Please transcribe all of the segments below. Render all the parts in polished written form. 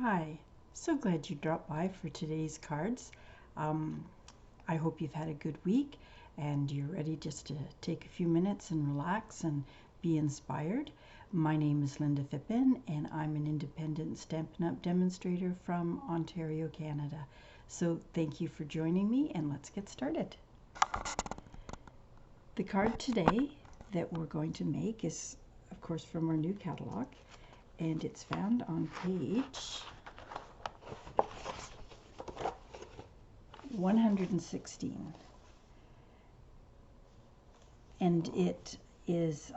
Hi, so glad you dropped by for today's cards. I hope you've had a good week and you're ready just to take a few minutes and relax and be inspired. My name is Linda Phippen and I'm an independent Stampin' Up! Demonstrator from Ontario, Canada. So thank you for joining me and let's get started. The card today that we're going to make is, of course, from our new catalog, and it's found on page 116, and it is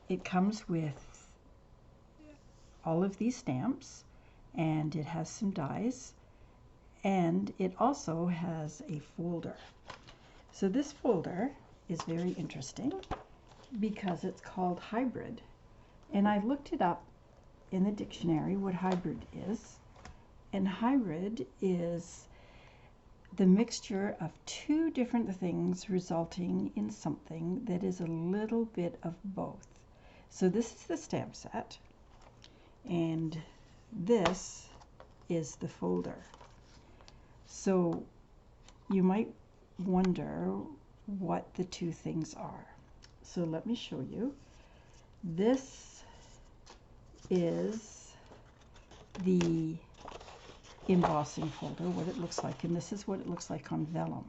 it comes with all of these stamps, and it has some dies, and it also has a folder. So this folder is very interesting because it's called hybrid, and I looked it up in the dictionary what hybrid is. And hybrid is the mixture of two different things resulting in something that is a little bit of both. So this is the stamp set, and this is the folder. So you might wonder what the two things are. So let me show you. This is the embossing folder, what it looks like, and this is what it looks like on vellum.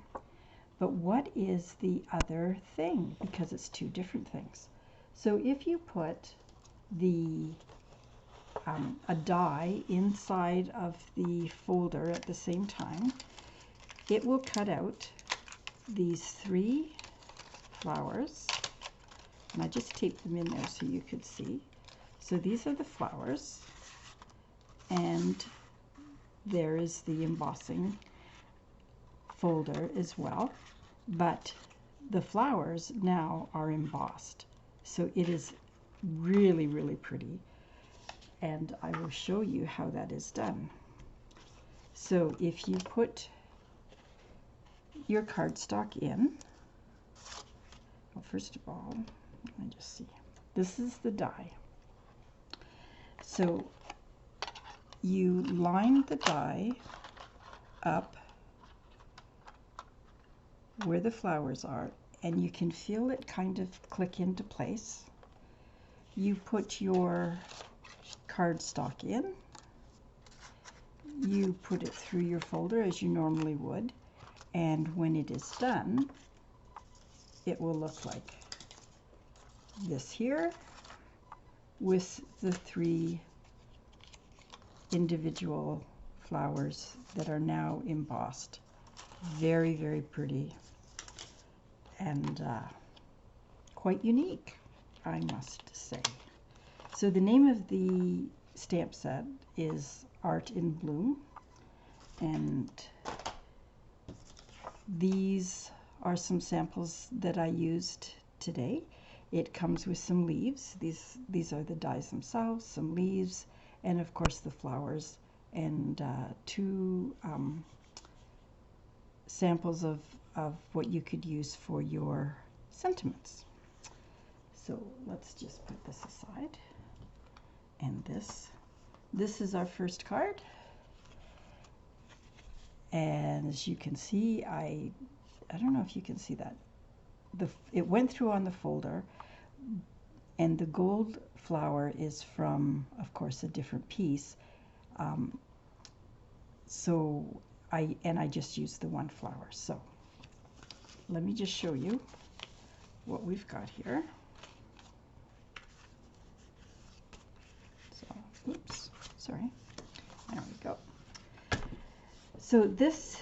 But what is the other thing? Because it's two different things. So if you put the a die inside of the folder at the same time, it will cut out these three flowers, and I just taped them in there so you could see. So these are the flowers, and there is the embossing folder as well, but the flowers now are embossed, so it is really, really pretty, and I will show you how that is done. So if you put your cardstock in, well, first of all, let me just see, this is the die. So you line the die up where the flowers are, and you can feel it kind of click into place. You put your cardstock in, you put it through your folder as you normally would, and when it is done, it will look like this here with the three individual flowers that are now embossed. Very, very pretty and quite unique, I must say. So the name of the stamp set is Art in Bloom, and these are some samples that I used today. It comes with some leaves. These are the dies themselves, some leaves, and of course the flowers, and two samples of what you could use for your sentiments. So let's just put this aside, and this is our first card, and as you can see, I don't know if you can see that, it went through on the folder, and the gold flower is from, of course, a different piece. So I just used the one flower. So let me just show you what we've got here. So, oops, sorry. There we go. So this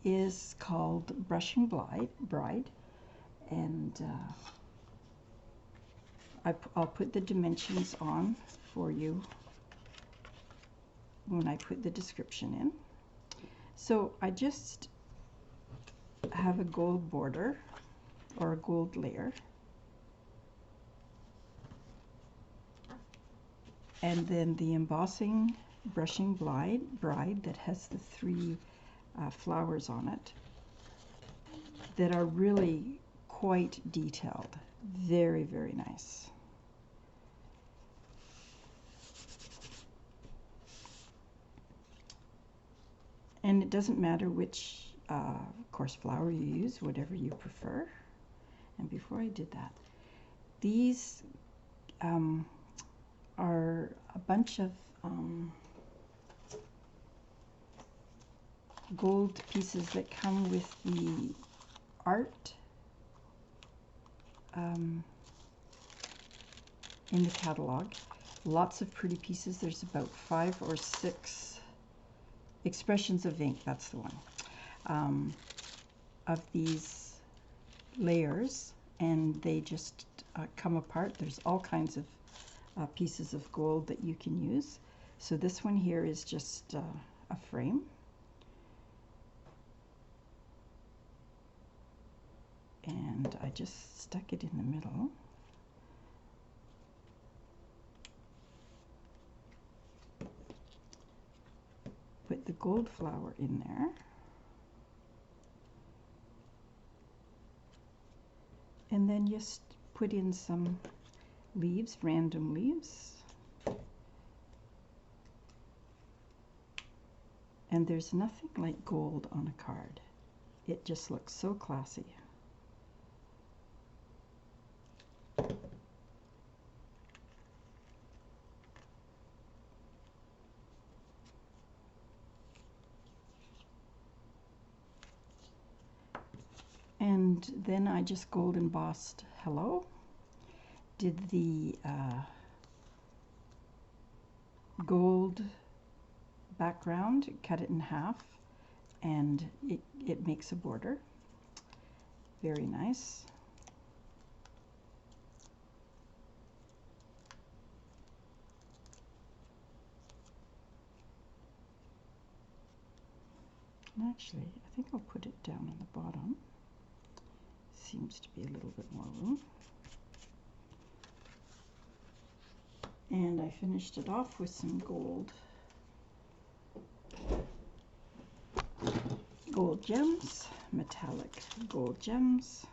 is called Brushing Bride, and I'll put the dimensions on for you when I put the description in. So I just have a gold border or a gold layer, and then the embossing Brushing Bride that has the three flowers on it that are really quite detailed. Very, very nice. And it doesn't matter which, of course, flower you use, whatever you prefer. And before I did that, these are a bunch of gold pieces that come with the art in the catalog. Lots of pretty pieces. There's about 5 or 6 expressions of ink, that's the one, of these layers, and they just come apart. There's all kinds of pieces of gold that you can use. So this one here is just a frame. And I just stuck it in the middle. Put the gold flower in there. And then just put in some leaves, random leaves. And there's nothing like gold on a card. It just looks so classy. And then I just gold embossed hello. Did the gold background, cut it in half, and it makes a border. Very nice. And actually, I think I'll put it down on the bottom. Seems to be a little bit more room. And I finished it off with some gold gems, metallic gold gems.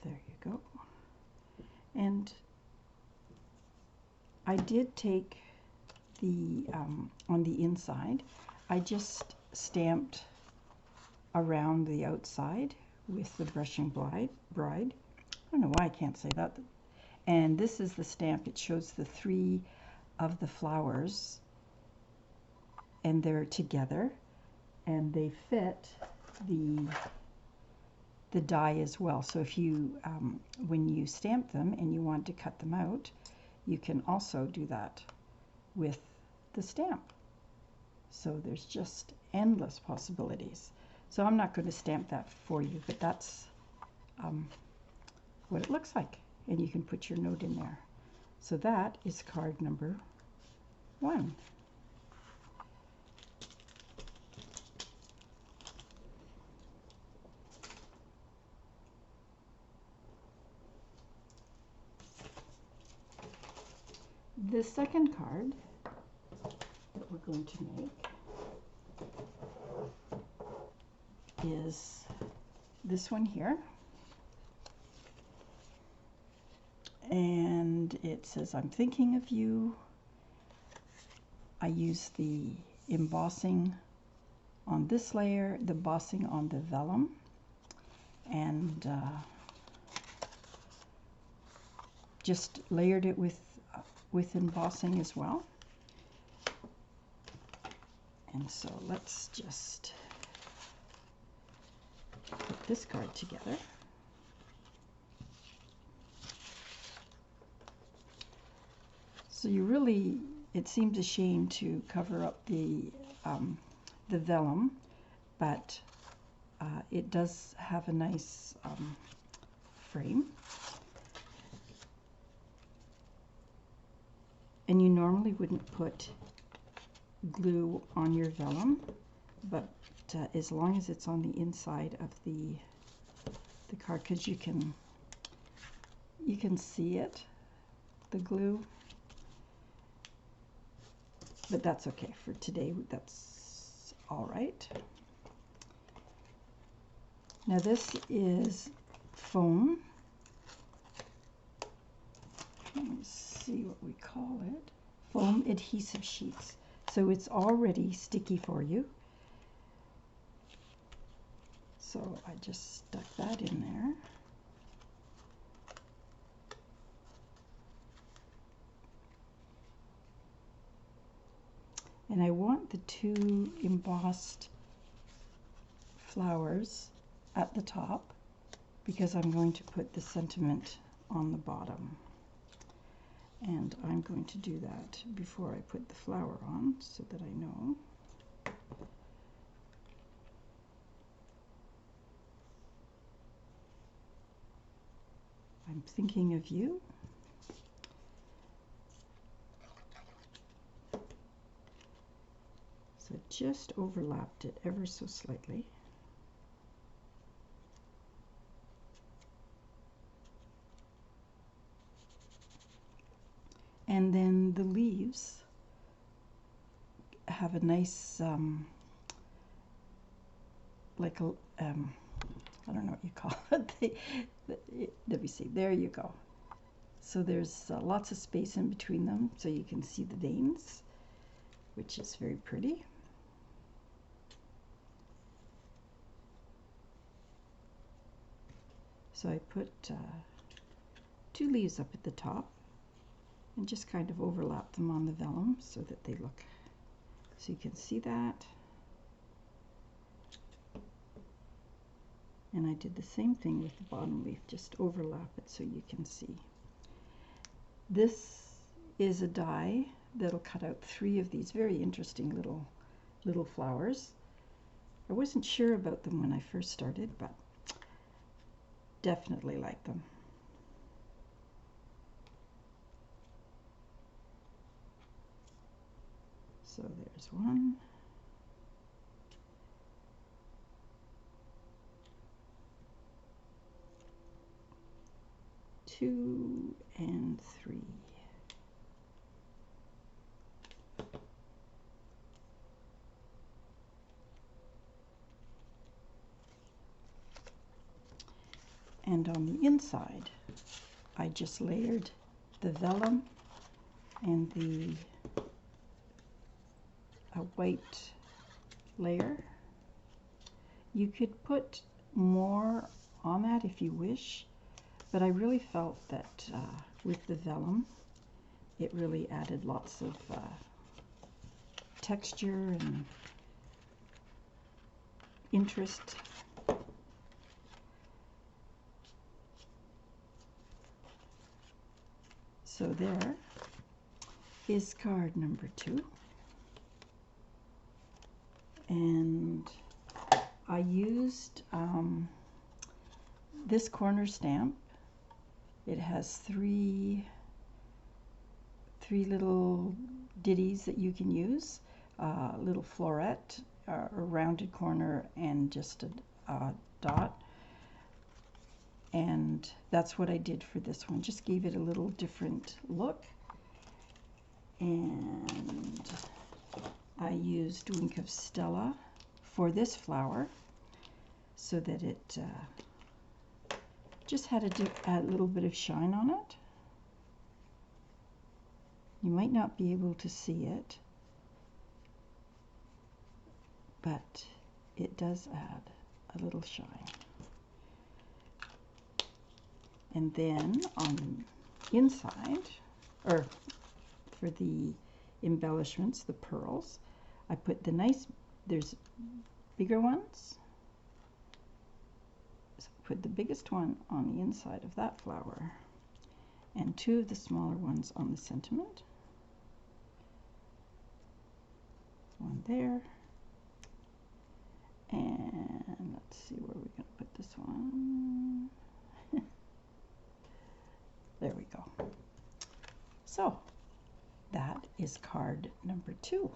There you go. And I did take the, on the inside, I just stamped around the outside with the brushing bride. I don't know why I can't say that. And this is the stamp. It shows the 3 of the flowers, and they're together, and they fit the die as well. So if you, when you stamp them and you want to cut them out, you can also do that with the stamp. So there's just endless possibilities. So I'm not going to stamp that for you, but that's what it looks like. And you can put your note in there. So that is card number 1. The second card that we're going to make is this one here. And it says, I'm thinking of you. I use the embossing on this layer, the embossing on the vellum, and just layered it with embossing as well. And so let's just put this card together. So you really, it seems a shame to cover up the vellum, but it does have a nice frame. And you normally wouldn't put glue on your vellum, but as long as it's on the inside of the card, because you can you can see it, the glue, but that's okay for today. That's all right. Now this is foam. Let me see what we call it. Foam adhesive sheets. So it's already sticky for you. So I just stuck that in there. And I want the two embossed flowers at the top because I'm going to put the sentiment on the bottom. And I'm going to do that before I put the flower on so that I know. I'm thinking of you. So just overlapped it ever so slightly. And then the leaves have a nice, like a, I don't know what you call it. Let me see, there you go. So there's lots of space in between them so you can see the veins, which is very pretty. So I put 2 leaves up at the top and just kind of overlap them on the vellum so that they look, so you can see that. And I did the same thing with the bottom leaf, just overlap it so you can see. This is a die that'll cut out 3 of these very interesting little flowers. I wasn't sure about them when I first started, but definitely like them. So there's 1. 2 and 3. And on the inside, I just layered the vellum and the white layer. You could put more on that if you wish, but I really felt that with the vellum, it really added lots of texture and interest. So there is card number 2. And I used this corner stamp. It has three little ditties that you can use, a little floret, a rounded corner, and just a dot. And that's what I did for this one. Just gave it a little different look. And I used Wink of Stella for this flower so that it just had a little bit of shine on it. You might not be able to see it, but it does add a little shine. And then on the inside, or for the embellishments, the pearls, I put the nice, there's bigger ones. So I put the biggest one on the inside of that flower and 2 of the smaller ones on the sentiment. 1 there. And let's see where we're going to put this one. There we go. So that is card number 2.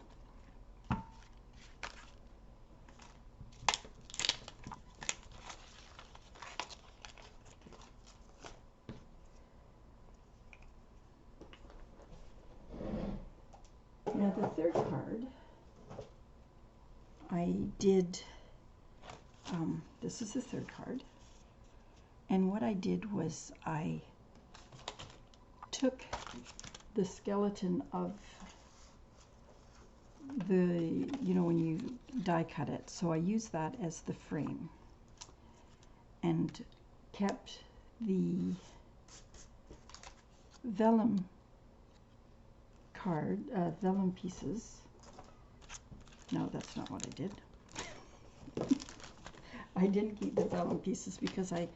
did, this is the third card, and what I did was I took the skeleton of the, when you die cut it, so I used that as the frame and kept the vellum vellum pieces. No, that's not what I did. I didn't keep the vellum pieces because I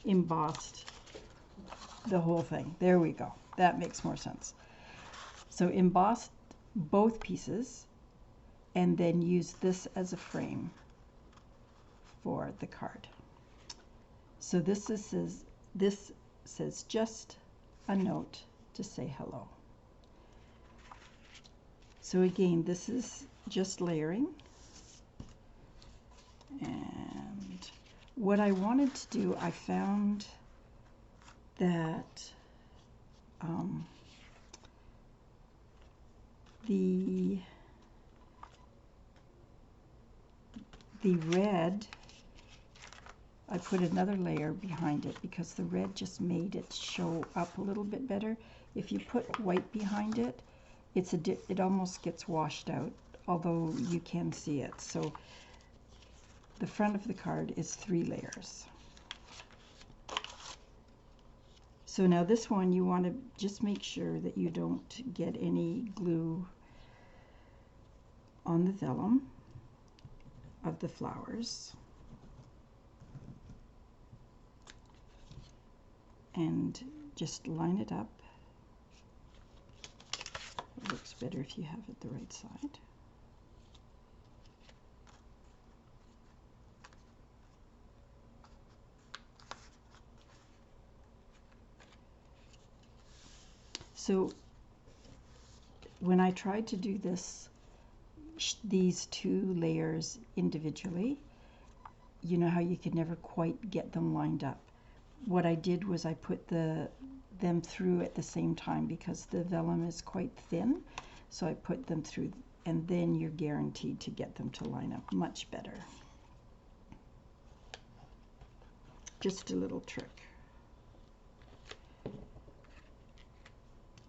embossed the whole thing. There we go. That makes more sense. So embossed both pieces and then used this as a frame for the card. So this says just a note to say hello. So again, this is just layering. And what I wanted to do, I found that the red, I put another layer behind it because the red just made it show up a little bit better. If you put white behind it, it almost gets washed out, although you can see it. So the front of the card is 3 layers. So now this one, you want to just make sure that you don't get any glue on the vellum of the flowers. And just line it up. It looks better if you have it the right side. So when I tried to do these 2 layers individually, you know how you could never quite get them lined up. What I did was I put them through at the same time because the vellum is quite thin, so I put them through, and then you're guaranteed to get them to line up much better. Just a little trick.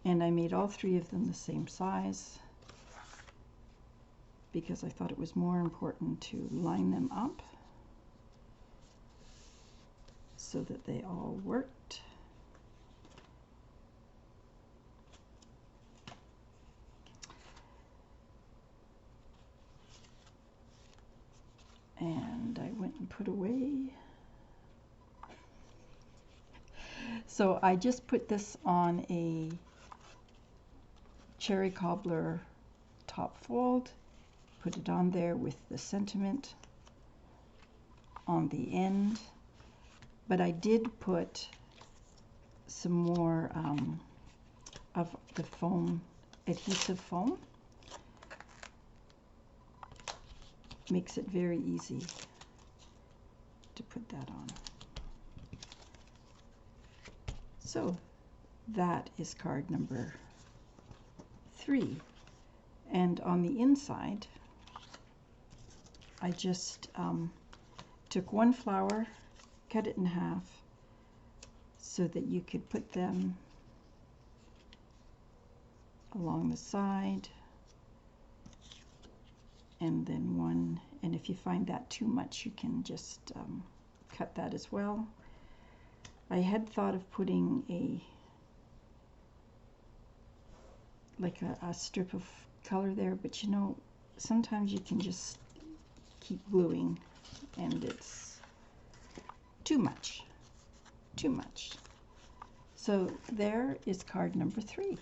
And I made all 3 of them the same size because I thought it was more important to line them up so that they all worked. And I went and put away. So I just put this on a cherry cobbler top fold, put it on there with the sentiment on the end, but I did put some more of the foam, adhesive foam. Makes it very easy to put that on. So that is card number 3. And on the inside, I just took 1 flower, cut it in half so that you could put them along the side, and then 1, and if you find that too much, you can just cut that as well. I had thought of putting a strip of color there, but you know, sometimes you can just keep gluing and it's too much. So there is card number 3.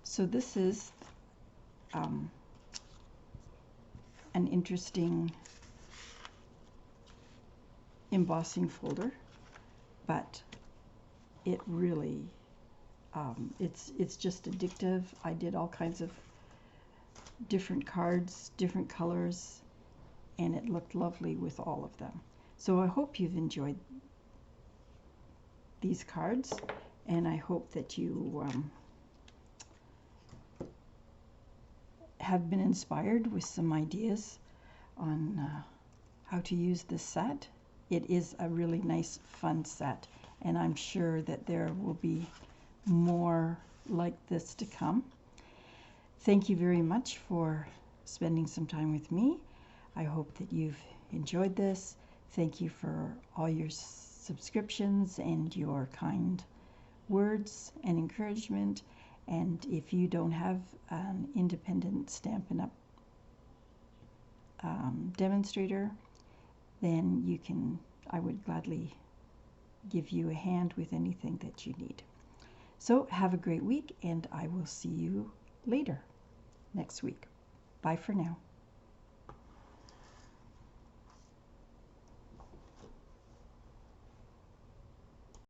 So this is an interesting embossing folder, but it really it's just addictive. I did all kinds of different cards, different colors, and it looked lovely with all of them. So I hope you've enjoyed these cards, and I hope that you have been inspired with some ideas on how to use this set. It is a really nice, fun set, and I'm sure that there will be more like this to come. Thank you very much for spending some time with me. I hope that you've enjoyed this. Thank you for all your subscriptions and your kind words and encouragement. And if you don't have an independent Stampin' Up! Demonstrator, then you can, I would gladly give you a hand with anything that you need. So have a great week, and I will see you later next week. Bye for now.